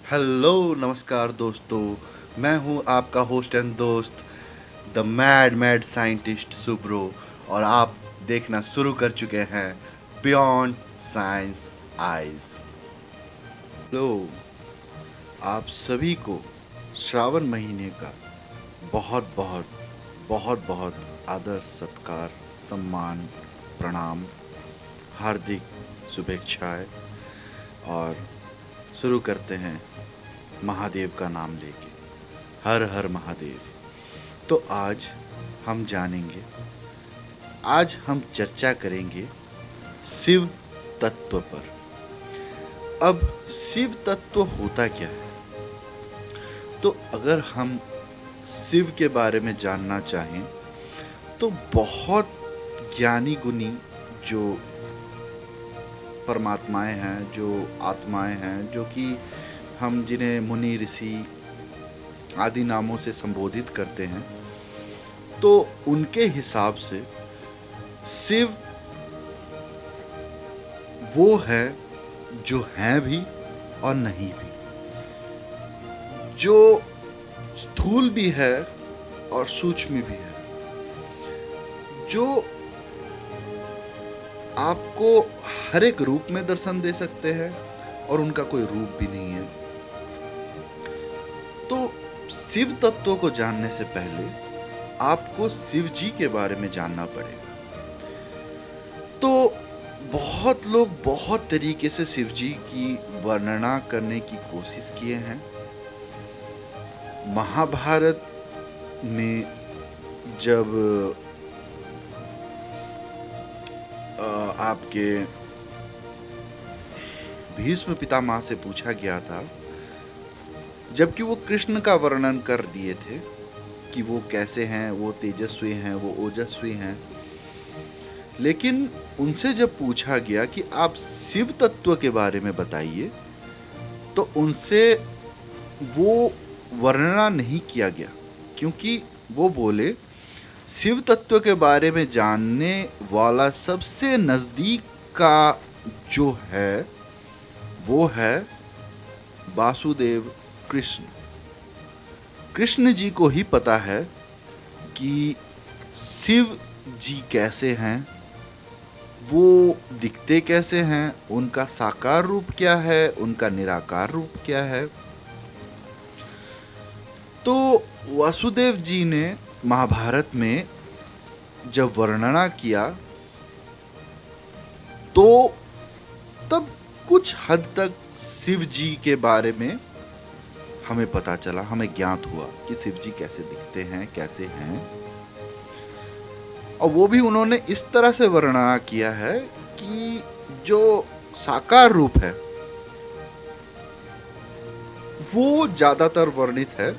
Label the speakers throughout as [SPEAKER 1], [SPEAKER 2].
[SPEAKER 1] Hello नमस्कार दोस्तों। मैं हूं आपका होस्ट एंड दोस्त the mad mad scientist Subro. और आप देखना शुरू कर चुके हैं बियॉन्ड साइंस आइज। हेलो, आप सभी को श्रावण महीने का बहुत बहुत बहुत बहुत आदर सत्कार सम्मान प्रणाम हार्दिक शुभेच्छाएं। और शुरू करते हैं महादेव का नाम लेके। हर हर महादेव। तो आज हम चर्चा करेंगे शिव तत्व पर। अब शिव तत्व होता क्या है? तो अगर हम शिव के बारे में जानना चाहें तो बहुत ज्ञानी गुणी जो परमात्माएं हैं, जो आत्माएं हैं, जो कि हम जिन्हें मुनि ऋषि आदि नामों से संबोधित करते हैं, तो उनके हिसाब से शिव वो है जो हैं भी और नहीं भी, जो स्थूल भी है और सूक्ष्म भी है, जो आपको हर एक रूप में दर्शन दे सकते हैं और उनका कोई रूप भी नहीं है। तो शिव तत्व को जानने से पहले आपको शिव जी के बारे में जानना पड़ेगा। तो बहुत लोग बहुत तरीके से शिव जी की वर्णना करने की कोशिश किए हैं। महाभारत में जब आपके भीष्म पितामह से पूछा गया था, जबकि वो कृष्ण का वर्णन कर दिए थे कि वो कैसे हैं, वो तेजस्वी हैं, वो ओजस्वी हैं, लेकिन उनसे जब पूछा गया कि आप शिव तत्व के बारे में बताइए, तो उनसे वो वर्णना नहीं किया गया, क्योंकि वो बोले शिव तत्व के बारे में जानने वाला सबसे नज़दीक का जो है वो है वासुदेव कृष्ण। कृष्ण जी को ही पता है कि शिव जी कैसे हैं, वो दिखते कैसे हैं, उनका साकार रूप क्या है, उनका निराकार रूप क्या है। तो वासुदेव जी ने महाभारत में जब वर्णना किया तो तब कुछ हद तक शिव जी के बारे में हमें पता चला, हमें ज्ञात हुआ कि शिव जी कैसे दिखते हैं, कैसे हैं। और वो भी उन्होंने इस तरह से वर्णना किया है कि जो साकार रूप है वो ज्यादातर वर्णित है,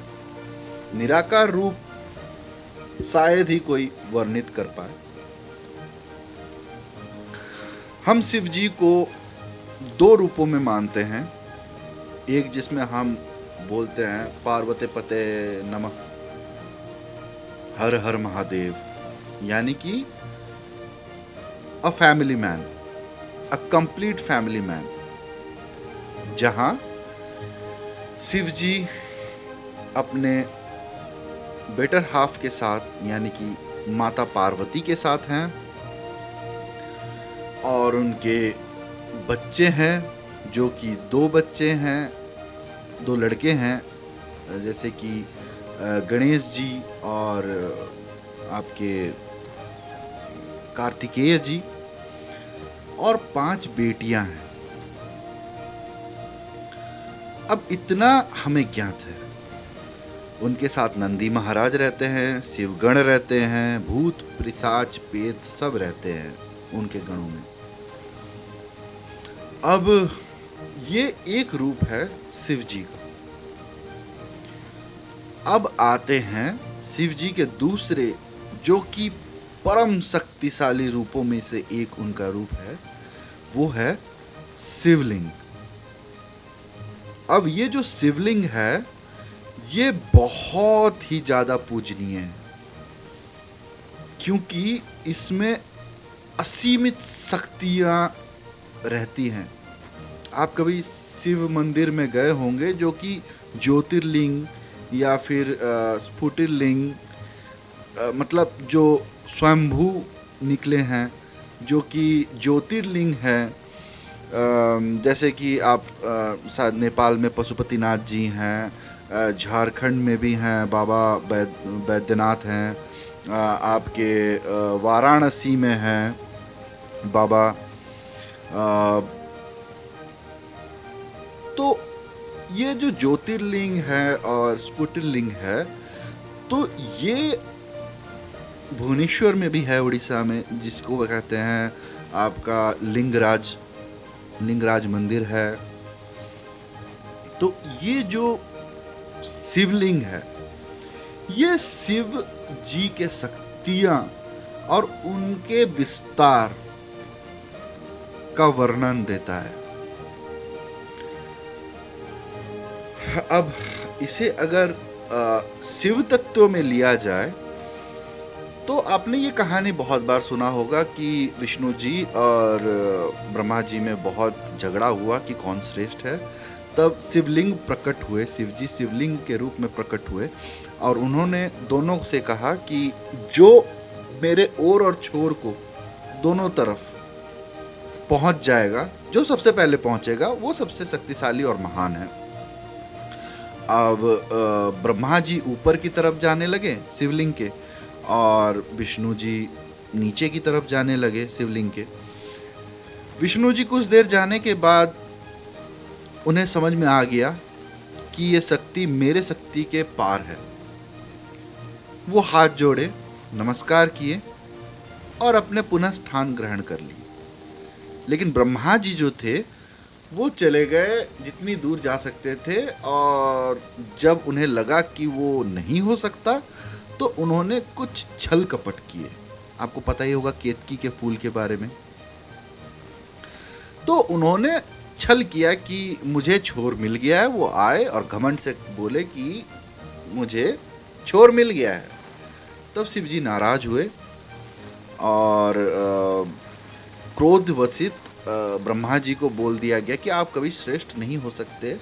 [SPEAKER 1] निराकार रूप शायद ही कोई वर्णित कर पाए। हम शिव जी को दो रूपों में मानते हैं। एक जिसमें हम बोलते हैं पार्वती पते नमः, हर हर महादेव, यानी कि a family man, a complete family man, जहां शिव जी अपने बेटर हाफ के साथ यानी कि माता पार्वती के साथ हैं और उनके बच्चे हैं, जो कि दो बच्चे हैं, दो लड़के हैं, जैसे कि गणेश जी और आपके कार्तिकेय जी, और 5 बेटियां हैं। अब इतना हमें ज्ञात है। उनके साथ नंदी महाराज रहते हैं, शिवगण रहते हैं, भूत पिशाच पेत सब रहते हैं उनके गणों में। अब ये एक रूप है शिव जी का। अब आते हैं शिव जी के दूसरे, जो कि परम शक्तिशाली रूपों में से एक उनका रूप है, वो है शिवलिंग। अब ये जो शिवलिंग है ये बहुत ही ज्यादा पूजनीय है, क्योंकि इसमें असीमित शक्तियां रहती हैं। आप कभी शिव मंदिर में गए होंगे जो कि ज्योतिर्लिंग या फिर स्फुटिरलिंग, मतलब जो स्वयंभू निकले हैं, जो कि ज्योतिर्लिंग हैं। जैसे कि आप शायद नेपाल में पशुपतिनाथ जी हैं, झारखंड में भी हैं बाबा बैद्यनाथ हैं, आपके वाराणसी में हैं बाबा। तो ये जो ज्योतिर्लिंग है और स्फुटिरलिंग है, तो ये भुवनेश्वर में भी है, उड़ीसा में, जिसको वो कहते हैं आपका लिंगराज मंदिर है। तो ये जो शिवलिंग है, ये शिव जी के शक्तियां और उनके विस्तार का वर्णन देता है। अब इसे अगर शिव तत्व में लिया जाए तो आपने ये कहानी बहुत बार सुना होगा कि विष्णु जी और ब्रह्मा जी में बहुत झगड़ा हुआ कि कौन श्रेष्ठ है। तब शिवलिंग प्रकट हुए, शिव जी शिवलिंग के रूप में प्रकट हुए और उन्होंने दोनों से कहा कि जो मेरे ओर और छोर को दोनों तरफ पहुंच जाएगा, जो सबसे पहले पहुंचेगा वो सबसे शक्तिशाली और महान है। अब ब्रह्मा जी ऊपर की तरफ जाने लगे शिवलिंग के और विष्णु जी नीचे की तरफ जाने लगे शिवलिंग के। विष्णु जी कुछ देर जाने के बाद उन्हें समझ में आ गया कि ये शक्ति मेरे शक्ति के पार है। वो हाथ जोड़े, नमस्कार किए और अपने पुनः स्थान ग्रहण कर लिए। लेकिन ब्रह्मा जी जो थे वो चले गए जितनी दूर जा सकते थे, और जब उन्हें लगा कि वो नहीं हो सकता तो उन्होंने कुछ छल कपट किए। आपको पता ही होगा केतकी के फूल के बारे में। तो उन्होंने छल किया कि मुझे छोर मिल गया है। वो आए और घमंड से बोले कि मुझे छोर मिल गया है। तब शिव जी नाराज हुए और क्रोधवशित ब्रह्मा जी को बोल दिया गया कि आप कभी श्रेष्ठ नहीं हो सकते,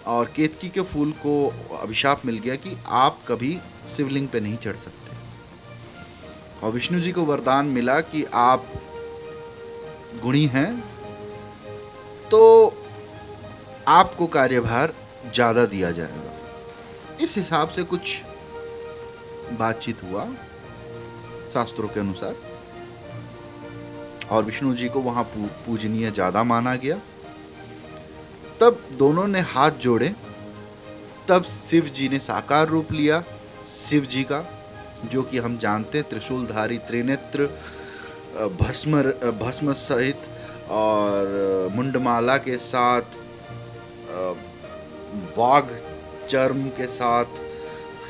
[SPEAKER 1] और केतकी के फूल को अभिशाप मिल गया कि आप कभी शिवलिंग पे नहीं चढ़ सकते। और विष्णु जी को वरदान मिला कि आप गुणी हैं तो आपको कार्यभार ज़्यादा दिया जाएगा। इस हिसाब से कुछ बातचीत हुआ शास्त्रों के अनुसार, और विष्णु जी को वहाँ पूजनीय ज़्यादा माना गया। तब दोनों ने हाथ जोड़े। तब शिव जी ने साकार रूप लिया, शिव जी का, जो कि हम जानते हैं त्रिशूलधारी, त्रिनेत्र, भस्म सहित और मुंडमाला के साथ, वाघ चर्म के साथ,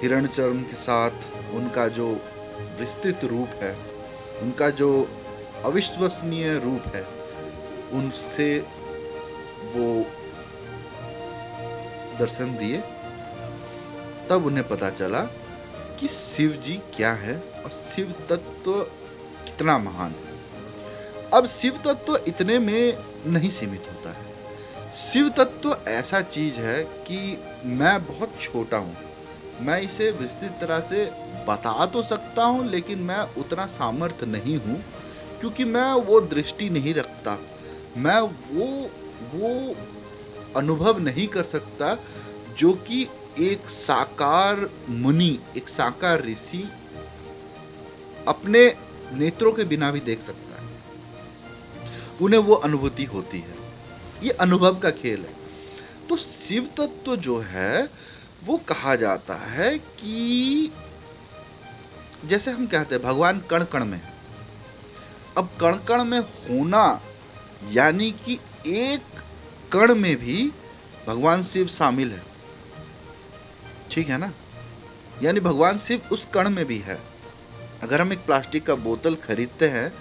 [SPEAKER 1] हिरण चर्म के साथ, उनका जो विस्तृत रूप है, उनका जो अविश्वसनीय रूप है, उनसे वो दर्शन दिए। तब उन्हें पता चला कि शिव जी क्या है और शिव तत्व कितना महान है। अब शिव तत्व इतने में नहीं सीमित होता है। शिव तत्व ऐसा चीज है कि मैं बहुत छोटा हूँ, मैं इसे विस्तृत तरह से बता तो सकता हूँ, लेकिन मैं उतना सामर्थ्य नहीं हूँ, क्योंकि मैं वो दृष्टि नहीं रखता, मैं वो अनुभव नहीं कर सकता जो कि एक साकार मुनि, एक साकार ऋषि अपने नेत्रों के बिना भी देख सकता है। उन्हें वो अनुभूति होती है, ये अनुभव का खेल है। तो शिव तत्व जो है वो कहा जाता है कि जैसे हम कहते हैं भगवान कण कण में है। अब कण कण में होना यानी कि एक कण में भी भगवान शिव शामिल है, ठीक है ना। यानी भगवान शिव उस कण में भी है। अगर हम एक प्लास्टिक का बोतल खरीदते हैं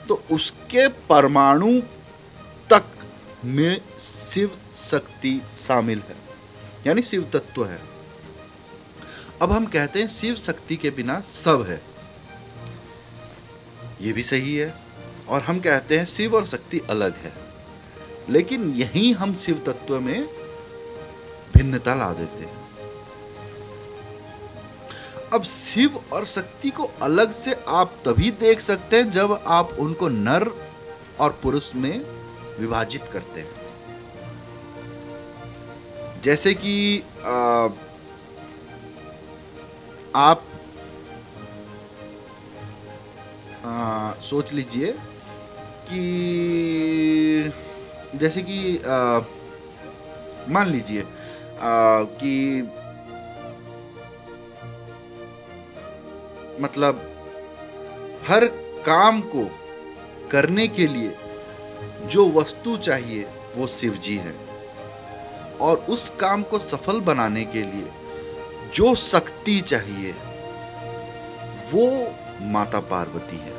[SPEAKER 1] तो उसके परमाणु तक में शिव शक्ति शामिल है, यानी शिव तत्व है। अब हम कहते हैं शिव शक्ति के बिना सब है, ये भी सही है। और हम कहते हैं शिव और शक्ति अलग है, लेकिन यही हम शिव तत्व में भिन्नता ला देते हैं। अब शिव और शक्ति को अलग से आप तभी देख सकते हैं जब आप उनको नर और पुरुष में विभाजित करते हैं। जैसे कि आप सोच लीजिए कि जैसे कि मान लीजिए कि मतलब हर काम को करने के लिए जो वस्तु चाहिए वो शिव जी है, और उस काम को सफल बनाने के लिए जो शक्ति चाहिए वो माता पार्वती है।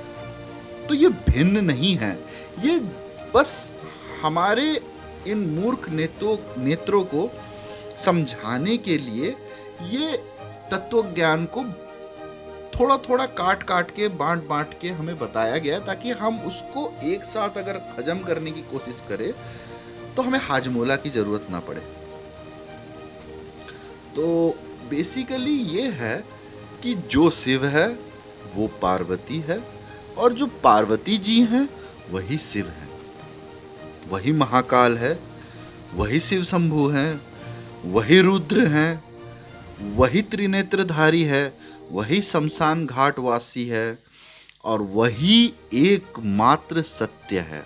[SPEAKER 1] तो ये भिन्न नहीं है, ये बस हमारे इन मूर्ख नेत्रों को समझाने के लिए ये तत्व ज्ञान को थोड़ा थोड़ा काट काट के बांट के हमें बताया गया, ताकि हम उसको एक साथ अगर हजम करने की कोशिश करें तो हमें हाजमोला की जरूरत ना पड़े। तो बेसिकली ये है कि जो शिव है वो पार्वती है, और जो पार्वती जी हैं वही शिव हैं, वही महाकाल है, वही शिव शंभु हैं, वही रुद्र हैं, वही त्रिनेत्रधारी है, वही शमशान घाट वासी है, और वही एकमात्र सत्य है।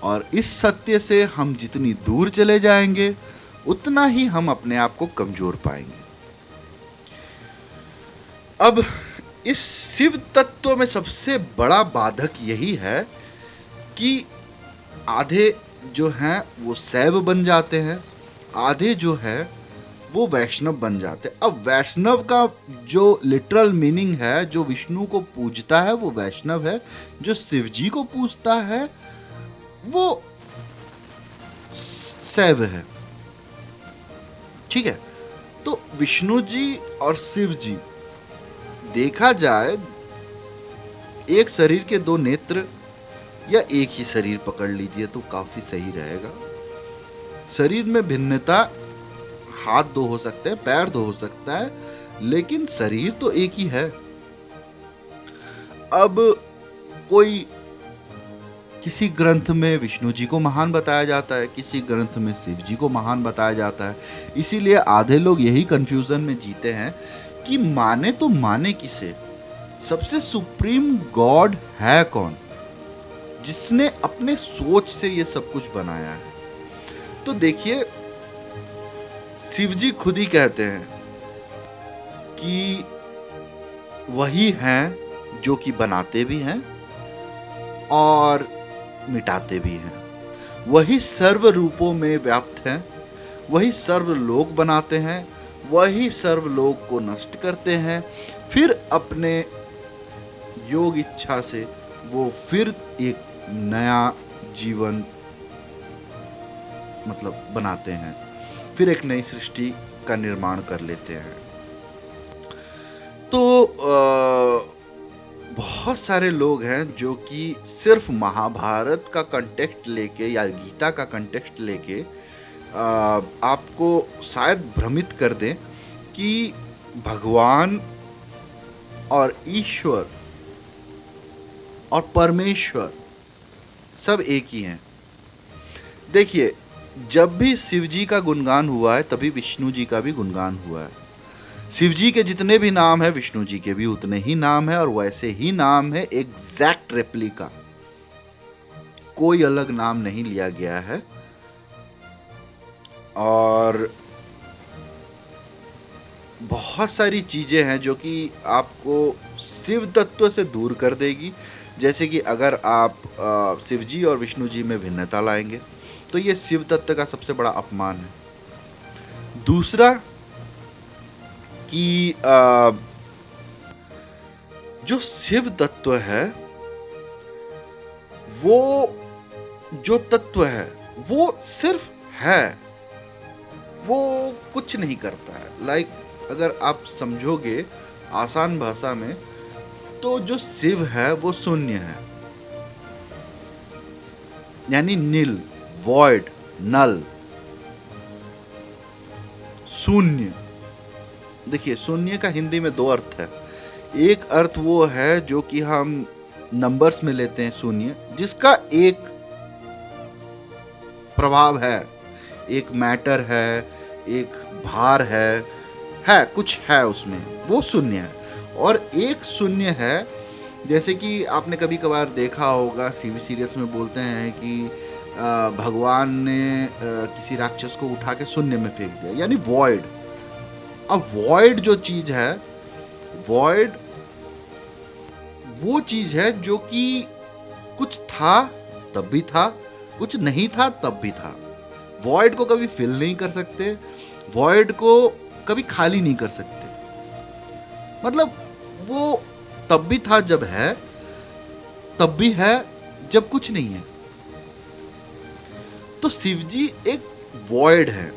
[SPEAKER 1] और इस सत्य से हम जितनी दूर चले जाएंगे उतना ही हम अपने आप को कमजोर पाएंगे। अब इस शिव तत्व में सबसे बड़ा बाधक यही है कि आधे जो हैं वो शैव बन जाते हैं, आधे जो है वो वैष्णव बन जाते हैं। अब वैष्णव का जो लिटरल मीनिंग है, जो विष्णु को पूजता है वो वैष्णव है, जो शिव जी को पूजता है वो शैव है। ठीक है, तो विष्णु जी और शिव जी देखा जाए एक शरीर के दो नेत्र, या एक ही शरीर पकड़ लीजिए तो काफी सही रहेगा। शरीर में भिन्नता, हाथ दो हो सकते हैं, पैर दो हो सकता है, लेकिन शरीर तो एक ही है। अब कोई किसी ग्रंथ में विष्णु जी को महान बताया जाता है, किसी ग्रंथ में शिव जी को महान बताया जाता है। इसीलिए आधे लोग यही कंफ्यूजन में जीते हैं कि माने तो माने किसे, सबसे सुप्रीम गॉड है कौन, जिसने अपने सोच से ये सब कुछ बनाया है। तो देखिए, शिव जी खुद ही कहते हैं कि वही हैं जो कि बनाते भी हैं और मिटाते भी हैं, वही सर्व रूपों में व्याप्त हैं, वही सर्व लोक बनाते हैं, वही सर्व लोक को नष्ट करते हैं, फिर अपने योग इच्छा से वो फिर एक नया जीवन मतलब बनाते हैं, फिर एक नई सृष्टि का निर्माण कर लेते हैं। तो बहुत सारे लोग हैं जो कि सिर्फ महाभारत का कंटेक्स्ट लेके या गीता का कंटेक्स्ट लेके आपको शायद भ्रमित कर दें कि भगवान और ईश्वर और परमेश्वर सब एक ही हैं। देखिए, जब भी शिव जी का गुणगान हुआ है तभी विष्णु जी का भी गुणगान हुआ है। शिव जी के जितने भी नाम है विष्णु जी के भी उतने ही नाम है, और वैसे ही नाम है, एग्जैक्ट रेप्लिका, कोई अलग नाम नहीं लिया गया है। और बहुत सारी चीजें हैं जो कि आपको शिव तत्व से दूर कर देगी। जैसे कि अगर आप शिव जी और विष्णु जी में भिन्नता लाएंगे तो ये शिव तत्व का सबसे बड़ा अपमान है। दूसरा कि जो शिव तत्व है, वो जो तत्व है वो सिर्फ है, वो कुछ नहीं करता है। लाइक अगर आप समझोगे आसान भाषा में, तो जो शिव है वो शून्य है, यानी नील, वॉइड, नल, शून्य। देखिए, शून्य का हिंदी में दो अर्थ है। एक अर्थ वो है जो कि हम नंबर्स में लेते हैं, शून्य, जिसका एक प्रभाव है, एक मैटर है, एक भार है कुछ है उसमें, वो शून्य है। और एक शून्य है, जैसे कि आपने कभी कभार देखा होगा, टीवी सीरियल्स में बोलते हैं कि भगवान ने किसी राक्षस को उठा के शून्य में फेंक दिया, यानी वॉइड। अब वॉइड जो चीज है, वॉइड वो चीज है जो कि कुछ था तब भी था, कुछ नहीं था तब भी था। वॉइड को कभी फिल नहीं कर सकते, वॉइड को कभी खाली नहीं कर सकते। मतलब वो तब भी था जब है, तब भी है जब कुछ नहीं है। तो शिव जी एक वॉइड है,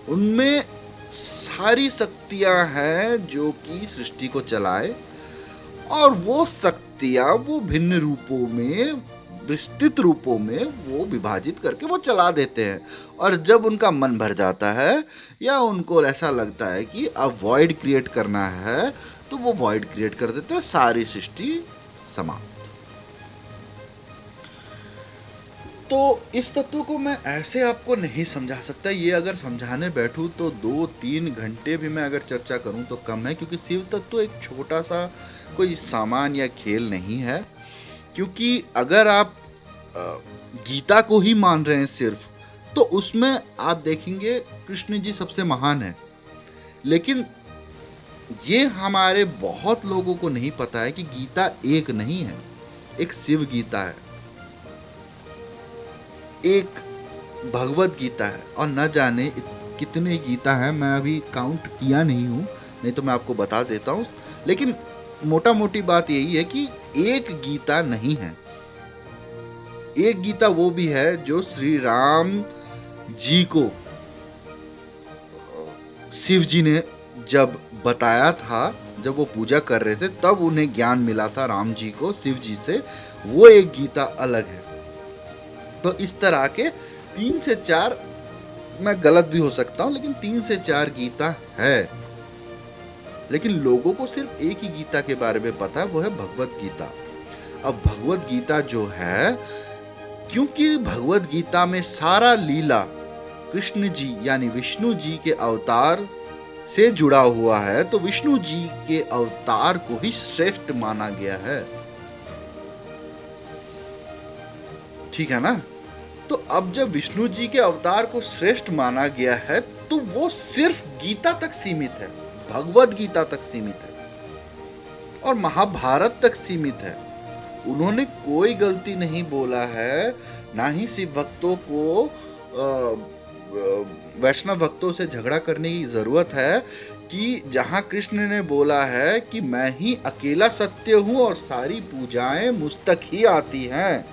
[SPEAKER 1] उनमें सारी शक्तियां हैं जो कि सृष्टि को चलाए, और वो शक्तियां वो भिन्न रूपों में, विस्तृत रूपों में वो विभाजित करके वो चला देते हैं। और जब उनका मन भर जाता है या उनको ऐसा लगता है कि अब वॉइड क्रिएट करना है, तो वो वॉइड क्रिएट कर देते हैं, सारी सृष्टि समाप्त। तो इस तत्व को मैं ऐसे आपको नहीं समझा सकता। ये अगर समझाने बैठूं तो 2-3 घंटे भी मैं अगर चर्चा करूं तो कम है, क्योंकि शिव तत्व एक छोटा सा कोई सामान या खेल नहीं है। क्योंकि अगर आप गीता को ही मान रहे हैं सिर्फ, तो उसमें आप देखेंगे कृष्ण जी सबसे महान है। लेकिन ये हमारे बहुत लोगों को नहीं पता है कि गीता एक नहीं है, एक शिव गीता है, एक भगवत गीता है, और न जाने कितने गीता है, मैं अभी काउंट किया नहीं हूँ, नहीं तो मैं आपको बता देता हूँ। लेकिन मोटा मोटी बात यही है कि एक गीता नहीं है। एक गीता वो भी है जो श्री राम जी को शिव जी ने जब बताया था, जब वो पूजा कर रहे थे, तब उन्हें ज्ञान मिला था राम जी को शिव जी से, वो एक गीता अलग है। तो इस तरह के 3 से 4, मैं गलत भी हो सकता हूं, लेकिन 3 से 4 गीता है। लेकिन लोगों को सिर्फ एक ही गीता के बारे में पता है, वो है भगवत गीता। अब भगवत गीता जो है, क्योंकि भगवत गीता में सारा लीला कृष्ण जी यानी विष्णु जी के अवतार से जुड़ा हुआ है, तो विष्णु जी के अवतार को ही श्रेष्ठ माना गया है। ठीक है ना? तो अब जब विष्णु जी के अवतार को श्रेष्ठ माना गया है, तो वो सिर्फ गीता तक सीमित है, भगवत गीता तक सीमित है, और महाभारत तक सीमित है। उन्होंने कोई गलती नहीं बोला है, ना ही शिव भक्तों को वैष्णव भक्तों से झगड़ा करने की जरूरत है कि जहां कृष्ण ने बोला है कि मैं ही अकेला सत्य हूं और सारी पूजाएं मुझ तक ही आती हैं।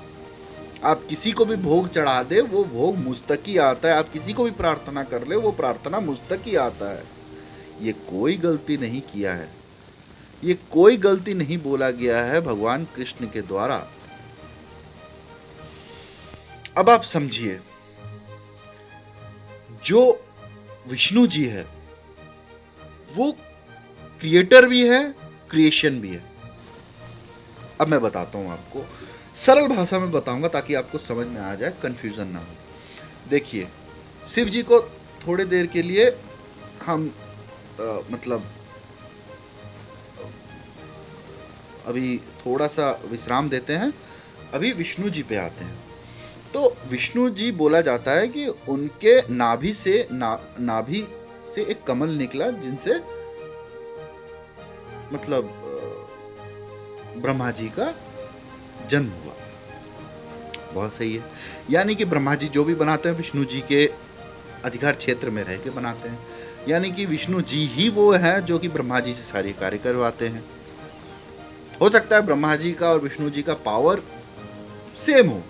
[SPEAKER 1] आप किसी को भी भोग चढ़ा दे, वो भोग मुझ तक ही आता है। आप किसी को भी प्रार्थना कर ले, वो प्रार्थना मुझ तक ही आता है। ये कोई गलती नहीं किया है, ये कोई गलती नहीं बोला गया है भगवान कृष्ण के द्वारा। अब आप समझिए, जो विष्णु जी है वो क्रिएटर भी है, क्रिएशन भी है। अब मैं बताता हूं आपको, सरल भाषा में बताऊंगा ताकि आपको समझ में आ जाए, कंफ्यूजन ना हो। देखिए, शिव जी को थोड़ी देर के लिए हम मतलब अभी थोड़ा सा विश्राम देते हैं, अभी विष्णु जी पे आते हैं। तो विष्णु जी बोला जाता है कि उनके नाभि से एक कमल निकला, जिनसे मतलब ब्रह्मा जी का जन्म हुआ। बहुत सही है। यानी कि ब्रह्मा जी जो भी बनाते हैं विष्णु जी के अधिकार क्षेत्र में रह के बनाते हैं। यानी कि विष्णु जी ही वो हैं जो कि ब्रह्मा जी से सारे कार्य करवाते हैं। हो सकता है ब्रह्मा जी का और विष्णु जी का पावर सेम हो,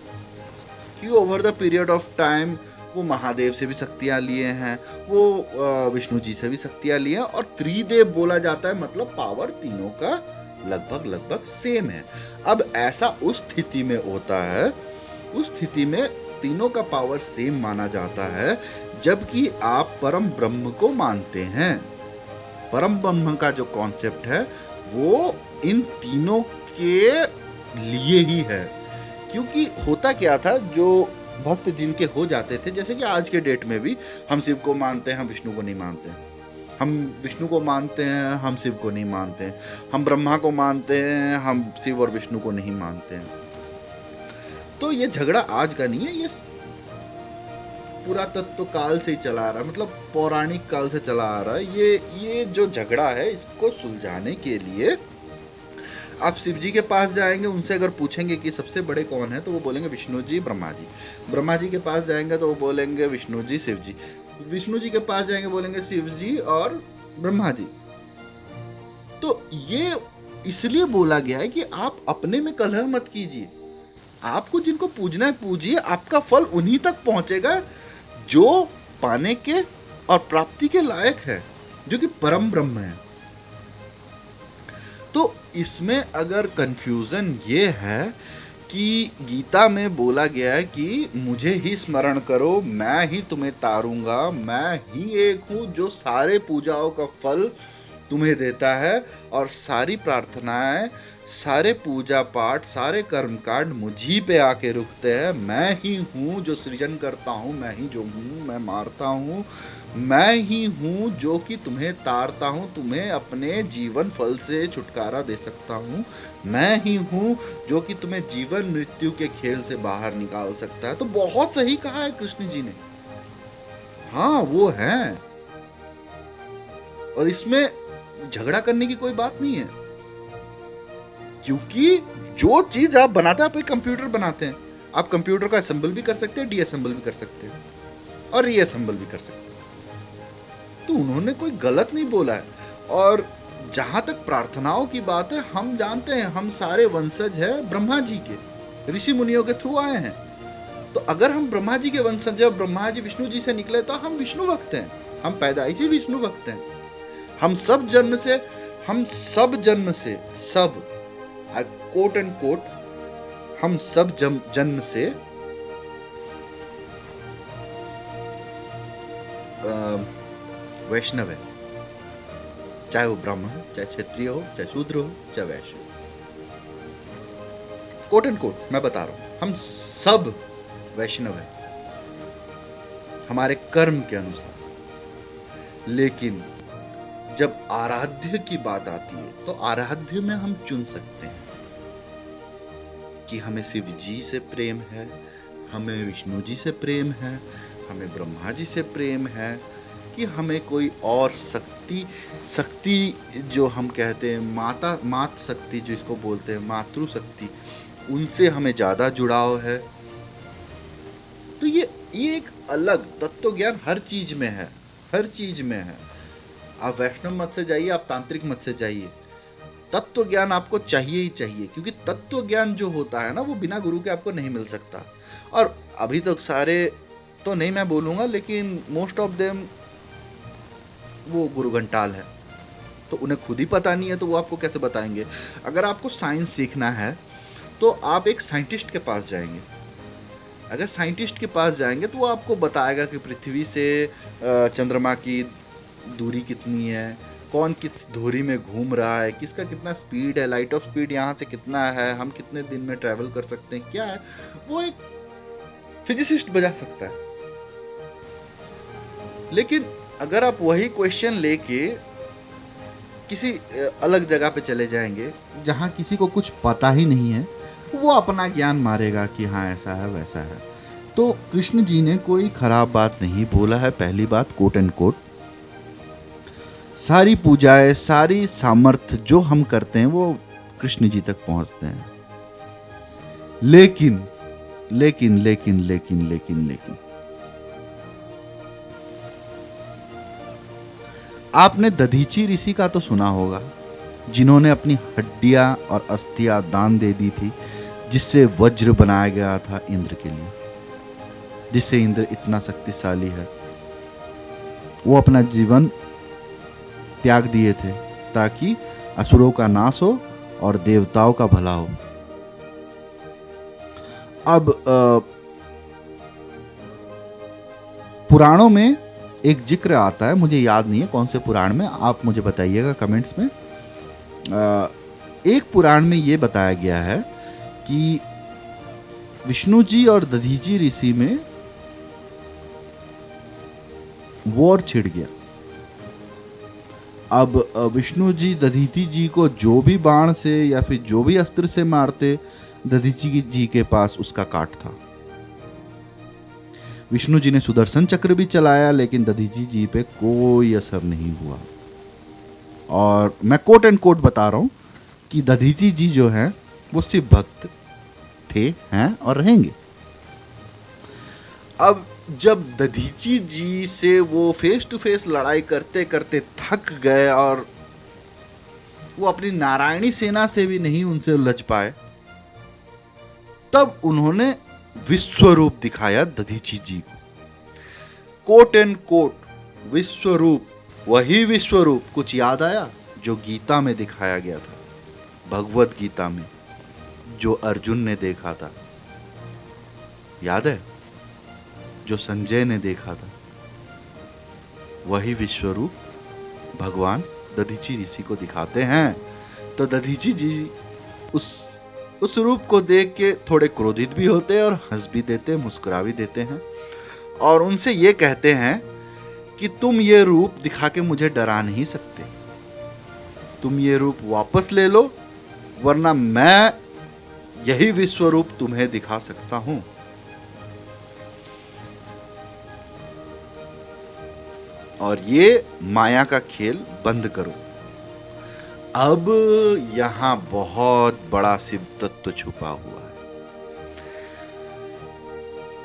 [SPEAKER 1] कि over the period of time वो महादेव से भी शक्तियाँ लिए हैं, वो विष्णु जी से भी शक्तियाँ लिए हैं, और त्रिदेव बोला जाता है, मतलब पावर तीनों का लगभग सेम है। अब ऐसा उस स्थिति में होता है उस स्थिति में तीनों का पावर सेम माना जाता है, जबकि आप परम ब्रह्म को मानते हैं। परम ब्रह्म का जो कॉन्सेप्ट है वो इन तीनों के लिए ही है। क्योंकि होता क्या था, जो भक्त जिनके हो जाते थे, जैसे कि आज के डेट में भी हम शिव को मानते हैं, हम विष्णु को नहीं मानते हैं। हम विष्णु को मानते हैं, हम शिव को नहीं मानते हैं। हम ब्रह्मा को मानते हैं, हम शिव और विष्णु को नहीं मानते हैं। तो ये झगड़ा आज का नहीं है, ये पुरातत्व काल से ही चला आ रहा है, मतलब पौराणिक काल से चला आ रहा है। ये जो झगड़ा है, इसको सुलझाने के लिए आप शिव जी के पास जाएंगे, उनसे अगर पूछेंगे कि सबसे बड़े कौन है, तो वो बोलेंगे विष्णु जी, ब्रह्मा जी। ब्रह्मा जी के पास जाएंगे तो वो बोलेंगे विष्णु जी, शिव जी। विष्णु जी के पास जाएंगे, बोलेंगे शिव जी और ब्रह्मा जी। तो ये इसलिए बोला गया है कि आप अपने में कलह मत कीजिए। आपको जिनको पूजना है पूजिए, आपका फल उन्हीं तक पहुंचेगा जो पाने के और प्राप्ति के लायक है, जो कि परम ब्रह्म है। तो इसमें अगर कंफ्यूजन ये है कि गीता में बोला गया है कि मुझे ही स्मरण करो, मैं ही तुम्हें तारूंगा, मैं ही एक हूँ जो सारे पूजाओं का फल तुम्हें देता है, और सारी प्रार्थनाएं, सारे पूजा पाठ, सारे कर्मकांड मुझी पे आके रुकते हैं। मैं ही हूँ जो सृजन करता हूँ, मैं ही जो हूँ, मैं मारता हूँ, मैं ही हूँ जो कि तुम्हें तारता हूँ, तुम्हें अपने जीवन फल से छुटकारा दे सकता हूँ। मैं ही हूँ जो कि तुम्हें जीवन मृत्यु के खेल से बाहर निकाल सकता है। तो बहुत सही कहा है कृष्ण जी ने। हाँ, वो है, और इसमें झगड़ा करने की कोई बात नहीं है। क्योंकि जो चीज आप बनाते हैं, आप एक कंप्यूटर बनाते हैं, आप कंप्यूटर को असेंबल भी कर सकते हैं, डीअसेंबल भी कर सकते हैं, और रीअसेंबल भी कर सकते हैं। तो उन्होंने कोई गलत नहीं बोला है। और जहां तक प्रार्थनाओं की बात है, हम जानते हैं हम सारे वंशज है ब्रह्मा जी के, ऋषि मुनियों के थ्रू आए हैं। तो अगर हम ब्रह्मा जी के वंशज है, ब्रह्मा जी विष्णु जी से निकले, तो हम विष्णु भक्त हैं, हम पैदाइशी विष्णु भक्त हैं। हम सब जन्म से सब कोट एंड कोट, हम सब जन्म से वैष्णव है। चाहे वो ब्राह्मण हो, चाहे क्षत्रिय हो, चाहे शूद्र हो, चाहे वैश्य हो, कोट एंड कोट मैं बता रहा हूं, हम सब वैष्णव है हमारे कर्म के अनुसार। लेकिन जब आराध्य की बात आती है, तो आराध्य में हम चुन सकते हैं कि हमें शिव जी से प्रेम है, हमें विष्णु जी से प्रेम है, हमें ब्रह्मा जी से प्रेम है, कि हमें कोई और शक्ति जो हम कहते हैं मात शक्ति, जो इसको बोलते हैं मातृ शक्ति, उनसे हमें ज़्यादा जुड़ाव है। तो ये एक अलग तत्व ज्ञान हर चीज में है, हर चीज में है। आप वैष्णव मत से जाइए, आप तांत्रिक मत से जाइए, तत्व ज्ञान आपको चाहिए ही चाहिए। क्योंकि तत्व ज्ञान जो होता है ना, वो बिना गुरु के आपको नहीं मिल सकता। और अभी तक सारे तो नहीं मैं बोलूँगा, लेकिन मोस्ट ऑफ देम वो गुरु घंटाल है, तो उन्हें खुद ही पता नहीं है, तो वो आपको कैसे बताएंगे। अगर आपको साइंस सीखना है तो आप एक साइंटिस्ट के पास जाएंगे। अगर साइंटिस्ट के पास जाएंगे तो वो आपको बताएगा कि पृथ्वी से चंद्रमा की दूरी कितनी है, कौन किस धुरी में घूम रहा है, किसका कितना स्पीड है, लाइट ऑफ स्पीड यहाँ से कितना है, हम कितने दिन में ट्रैवल कर सकते हैं, क्या है। वो एक फिजिसिस्ट बजा सकता है। लेकिन अगर आप वही क्वेश्चन लेके किसी अलग जगह पे चले जाएंगे जहाँ किसी को कुछ पता ही नहीं है, वो अपना ज्ञान मारेगा कि हाँ ऐसा है वैसा है। तो कृष्ण जी ने कोई खराब बात नहीं बोला है। पहली बात, कोट एंड कोट, सारी पूजाएं, सारी सामर्थ्य जो हम करते हैं वो कृष्ण जी तक पहुंचते हैं। लेकिन लेकिन लेकिन लेकिन लेकिन लेकिन आपने दधीची ऋषि का तो सुना होगा, जिन्होंने अपनी हड्डियां और अस्थियां दान दे दी थी, जिससे वज्र बनाया गया था इंद्र के लिए, जिससे इंद्र इतना शक्तिशाली है। वो अपना जीवन त्याग दिए थे ताकि असुरों का नाश हो और देवताओं का भला हो। अब पुराणों में एक जिक्र आता है, मुझे याद नहीं है कौन से पुराण में, आप मुझे बताइएगा कमेंट्स में। एक पुराण में ये बताया गया है कि विष्णु जी और दधीची ऋषि में वॉर छिड़ गया। अब विष्णु जी दधीची जी को जो भी बाण से या फिर जो भी अस्त्र से मारते, दधीची जी के पास उसका काट था। विष्णु जी ने सुदर्शन चक्र भी चलाया, लेकिन दधीची जी पे कोई असर नहीं हुआ। और मैं कोट एंड कोट बता रहा हूं कि दधीची जी जो हैं वो शिव भक्त थे, हैं और रहेंगे। अब जब दधीची जी से वो फेस टू फेस लड़ाई करते करते थक गए और वो अपनी नारायणी सेना से भी नहीं उनसे उलझ पाए, तब उन्होंने विश्वरूप दिखाया दधीची जी को। कोट एंड कोट विश्वरूप, वही विश्वरूप। कुछ याद आया जो गीता में दिखाया गया था, भगवत गीता में, जो अर्जुन ने देखा था, याद है? जो संजय ने देखा था, वही विश्वरूप भगवान दधीची ऋषि को दिखाते हैं। तो दधीची जी उस रूप को देख के थोड़े क्रोधित भी होते हैं और हंस भी देते, मुस्कुरा भी देते हैं, और उनसे ये कहते हैं कि तुम ये रूप दिखा के मुझे डरा नहीं सकते, तुम ये रूप वापस ले लो, वरना मैं यही विश्वरूप तुम्हें दिखा सकता हूं। और ये माया का खेल बंद करो। अब यहां बहुत बड़ा शिव तत्व छुपा हुआ है।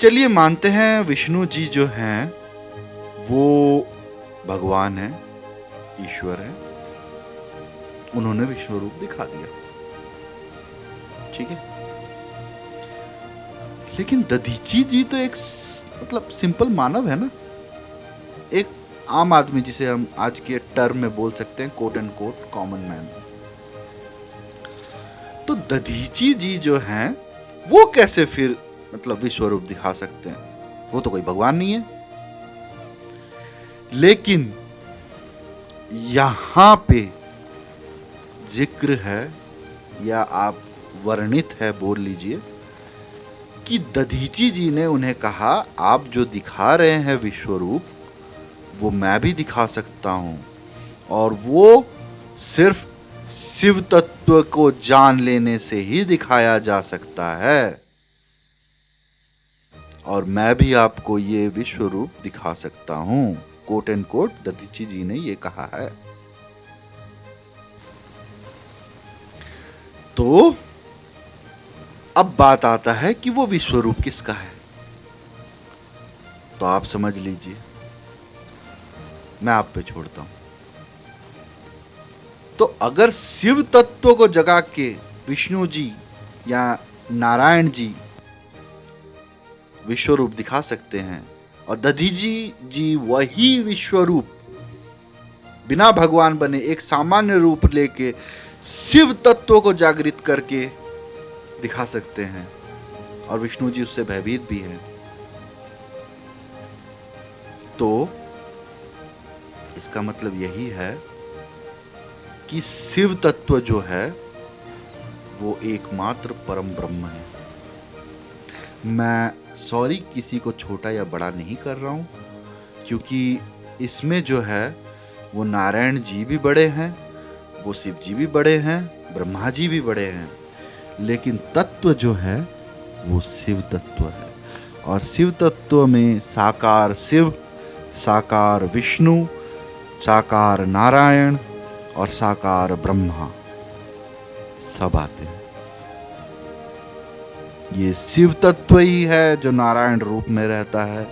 [SPEAKER 1] चलिए मानते हैं विष्णु जी जो हैं वो भगवान है, ईश्वर है, उन्होंने विश्व रूप दिखा दिया, ठीक है। लेकिन दधीची जी तो एक मतलब सिंपल मानव है ना, एक आम आदमी, जिसे हम आज के टर्म में बोल सकते हैं quote and quote common man. तो दधीची जी जो हैं वो कैसे फिर मतलब विश्व रूप दिखा सकते हैं? वो तो कोई भगवान नहीं है। लेकिन यहां पे जिक्र है या आप वर्णित है बोल लीजिए कि दधीची जी ने उन्हें कहा, आप जो दिखा रहे हैं विश्व रूप वो मैं भी दिखा सकता हूं, और वो सिर्फ शिव तत्व को जान लेने से ही दिखाया जा सकता है, और मैं भी आपको ये विश्व रूप दिखा सकता हूं। कोट एंड कोट दधीची जी ने ये कहा है। तो अब बात आता है कि वो विश्व रूप किसका है। तो आप समझ लीजिए, मैं आप पे छोड़ता हूं। तो अगर शिव तत्व को जगा के विष्णु जी या नारायण जी विश्व रूप दिखा सकते हैं, और दधीची जी वही विश्व रूप बिना भगवान बने एक सामान्य रूप लेके शिव तत्व को जागृत करके दिखा सकते हैं, और विष्णु जी उससे भयभीत भी हैं, तो इसका मतलब यही है कि शिव तत्व जो है वो एकमात्र परम ब्रह्म है। मैं सॉरी किसी को छोटा या बड़ा नहीं कर रहा हूं, क्योंकि इसमें जो है वो नारायण जी भी बड़े हैं, वो शिव जी भी बड़े हैं, ब्रह्मा जी भी बड़े हैं, लेकिन तत्व जो है वो शिव तत्व है। और शिव तत्व में साकार शिव, साकार विष्णु, साकार नारायण और साकार ब्रह्मा सब आते हैं। ये शिव तत्व ही है जो नारायण रूप में रहता है,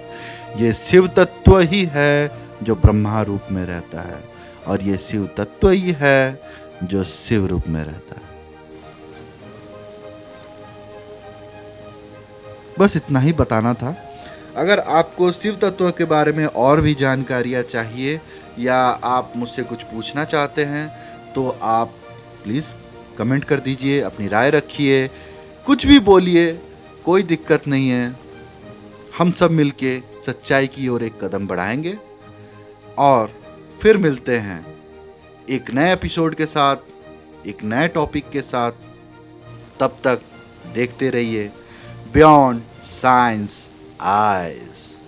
[SPEAKER 1] ये शिव तत्व ही है जो ब्रह्मा रूप में रहता है, और ये शिव तत्व ही है जो शिव रूप में रहता है। बस इतना ही बताना था। अगर आपको शिव तत्व के बारे में और भी जानकारियाँ चाहिए या आप मुझसे कुछ पूछना चाहते हैं तो आप प्लीज़ कमेंट कर दीजिए, अपनी राय रखिए, कुछ भी बोलिए, कोई दिक्कत नहीं है, हम सब मिलके सच्चाई की ओर एक कदम बढ़ाएंगे और फिर मिलते हैं एक नए एपिसोड के साथ, एक नए टॉपिक के साथ। तब तक देखते रहिए बियॉन्ड साइंस आइज।